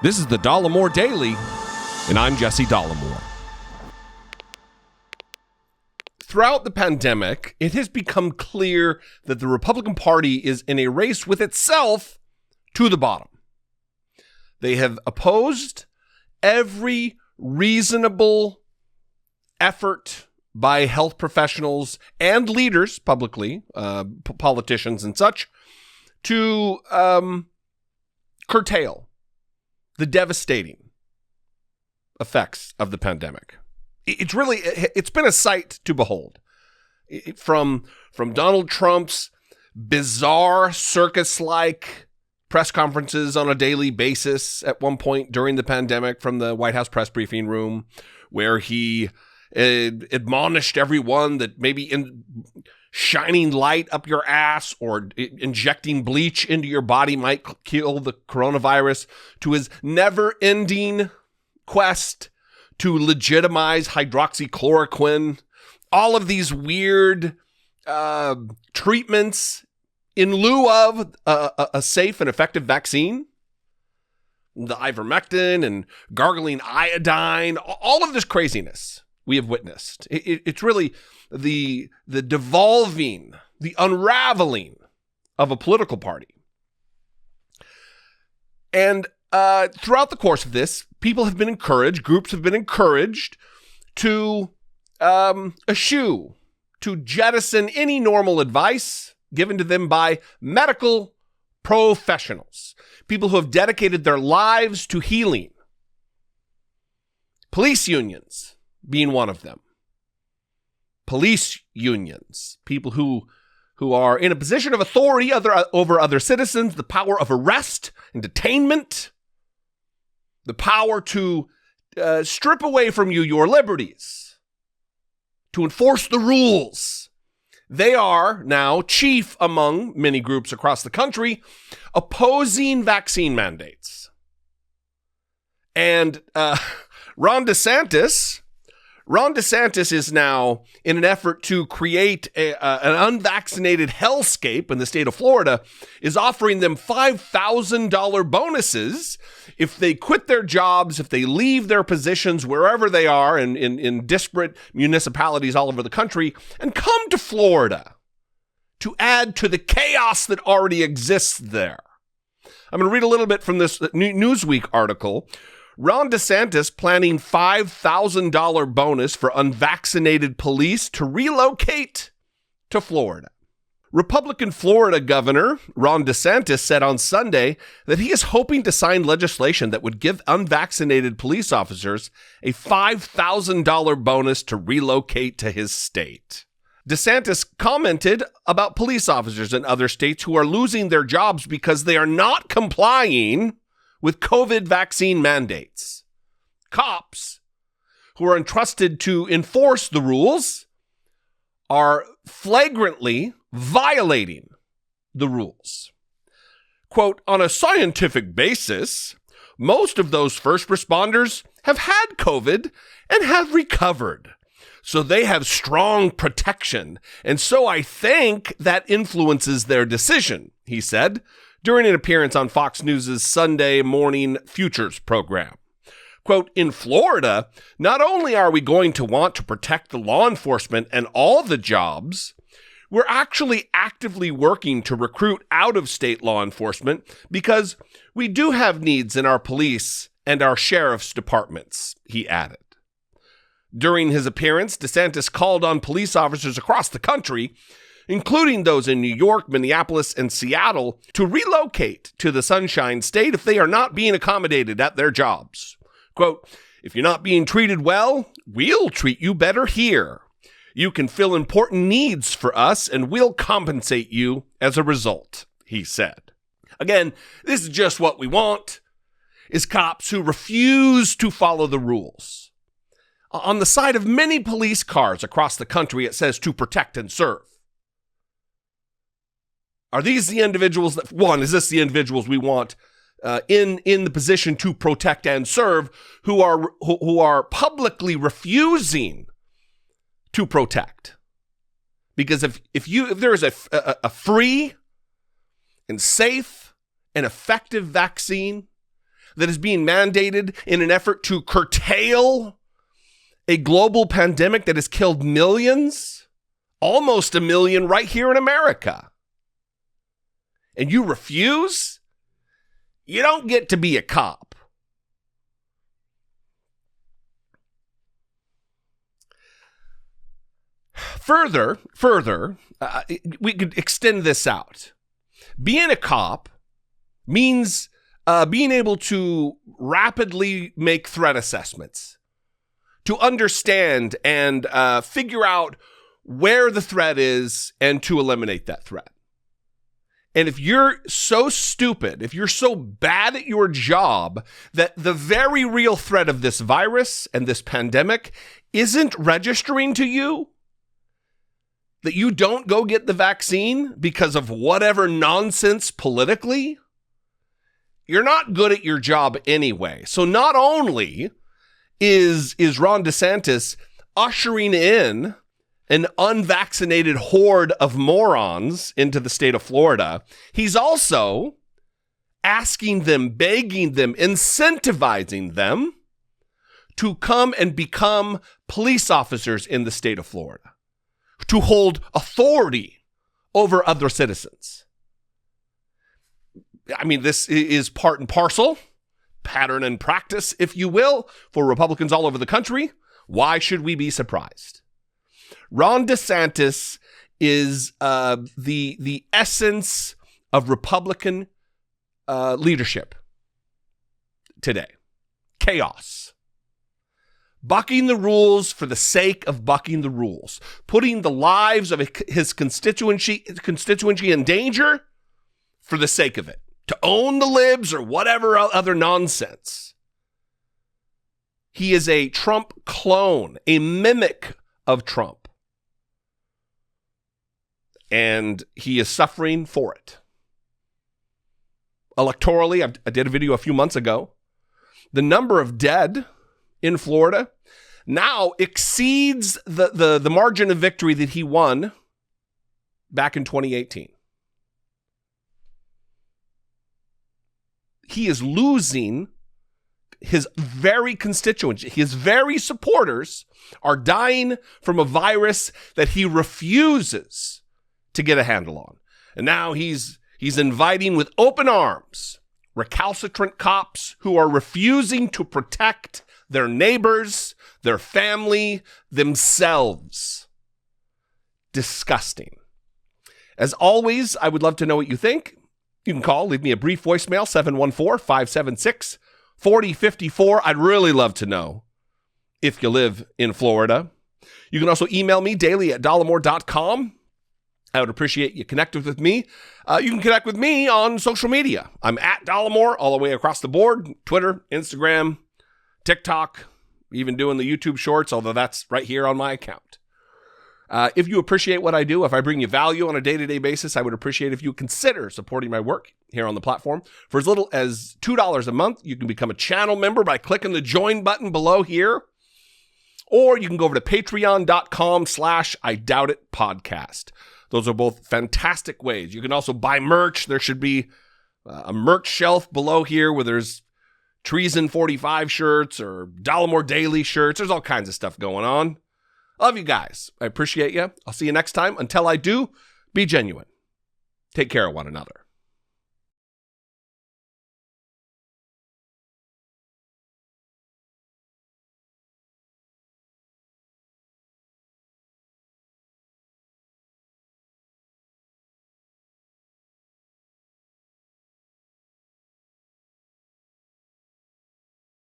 This is the Dollemore Daily, and I'm Jesse Dollemore. Throughout the pandemic, it has become clear that the Republican Party is in a race with itself to the bottom. They have opposed every reasonable effort by health professionals and leaders publicly, politicians and such, to curtail the devastating effects of the pandemic. It's been a sight to behold. From Donald Trump's bizarre circus-like press conferences on a daily basis at one point during the pandemic from the White House press briefing room, where he admonished everyone that maybe shining light up your ass or injecting bleach into your body might kill the coronavirus, to his never-ending quest to legitimize hydroxychloroquine, all of these weird treatments in lieu of a safe and effective vaccine, the ivermectin and gargling iodine, all of this craziness we have witnessed. It's really the devolving, the unraveling of a political party. And throughout the course of this, people have been encouraged, groups have been encouraged to eschew, to jettison any normal advice given to them by medical professionals, people who have dedicated their lives to healing. Police unions being one of them. Police unions, people who are in a position of authority over other citizens, the power of arrest and detainment, the power to strip away from you your liberties, to enforce the rules. They are now chief among many groups across the country opposing vaccine mandates. And Ron DeSantis is now, in an effort to create an unvaccinated hellscape in the state of Florida, is offering them $5,000 bonuses if they quit their jobs, if they leave their positions wherever they are in disparate municipalities all over the country, and come to Florida to add to the chaos that already exists there. I'm going to read a little bit from this Newsweek article. Ron DeSantis planning $5,000 bonus for unvaccinated police to relocate to Florida. Republican Florida Governor Ron DeSantis said on Sunday that he is hoping to sign legislation that would give unvaccinated police officers a $5,000 bonus to relocate to his state. DeSantis commented about police officers in other states who are losing their jobs because they are not complying with COVID vaccine mandates. Cops who are entrusted to enforce the rules are flagrantly violating the rules. Quote, on a scientific basis, most of those first responders have had COVID and have recovered. So they have strong protection. And so I think that influences their decision, he said, during an appearance on Fox News' Sunday morning Futures program. Quote, in Florida, not only are we going to want to protect the law enforcement and all the jobs, we're actually actively working to recruit out-of-state law enforcement because we do have needs in our police and our sheriff's departments, he added. During his appearance, DeSantis called on police officers across the country, including those in New York, Minneapolis, and Seattle, to relocate to the Sunshine State if they are not being accommodated at their jobs. Quote, if you're not being treated well, we'll treat you better here. You can fill important needs for us, and we'll compensate you as a result, he said. Again, this is just what we want, is cops who refuse to follow the rules. On the side of many police cars across the country, it says to protect and serve. Are these the individuals that, is this the individuals we want in the position to protect and serve who are publicly refusing to protect? Because if there is a free and safe and effective vaccine, that is being mandated in an effort to curtail a global pandemic that has killed millions, almost 1 million right here in America. And you refuse? You don't get to be a cop. Further, we could extend this out. Being a cop means being able to rapidly make threat assessments, to understand and figure out where the threat is and to eliminate that threat. And if you're so stupid, if you're so bad at your job that the very real threat of this virus and this pandemic isn't registering to you, that you don't go get the vaccine because of whatever nonsense politically, you're not good at your job anyway. So not only is Ron DeSantis ushering in an unvaccinated horde of morons into the state of Florida, he's also asking them, begging them, incentivizing them to come and become police officers in the state of Florida, to hold authority over other citizens. I mean, this is part and parcel, pattern and practice, if you will, for Republicans all over the country. Why should we be surprised? Ron DeSantis is the essence of Republican leadership today. Chaos. Bucking the rules for the sake of bucking the rules. Putting the lives of his constituency in danger for the sake of it. To own the libs or whatever other nonsense. He is a Trump clone, a mimic of Trump. And he is suffering for it. Electorally, I did a video a few months ago. The number of dead in Florida now exceeds the margin of victory that he won back in 2018. He is losing his very constituency. His very supporters are dying from a virus that he refuses to get a handle on. And now he's inviting with open arms recalcitrant cops who are refusing to protect their neighbors, their family, themselves. Disgusting. As always, I would love to know what you think. You can call, leave me a brief voicemail, 714-576-4054. I'd really love to know if you live in Florida. You can also email me daily at dollemore.com. I would appreciate you connecting with me. You can connect with me on social media. I'm at Dollemore all the way across the board. Twitter, Instagram, TikTok, even doing the YouTube shorts, although that's right here on my account. If you appreciate what I do, if I bring you value on a day-to-day basis, I would appreciate if you consider supporting my work here on the platform. For as little as $2 a month, you can become a channel member by clicking the join button below here. Or you can go over to patreon.com/IDoubtIt podcast. Those are both fantastic ways. You can also buy merch. There should be a merch shelf below here where there's Treason 45 shirts or Dollemore Daily shirts. There's all kinds of stuff going on. Love you guys. I appreciate you. I'll see you next time. Until I do, be genuine. Take care of one another.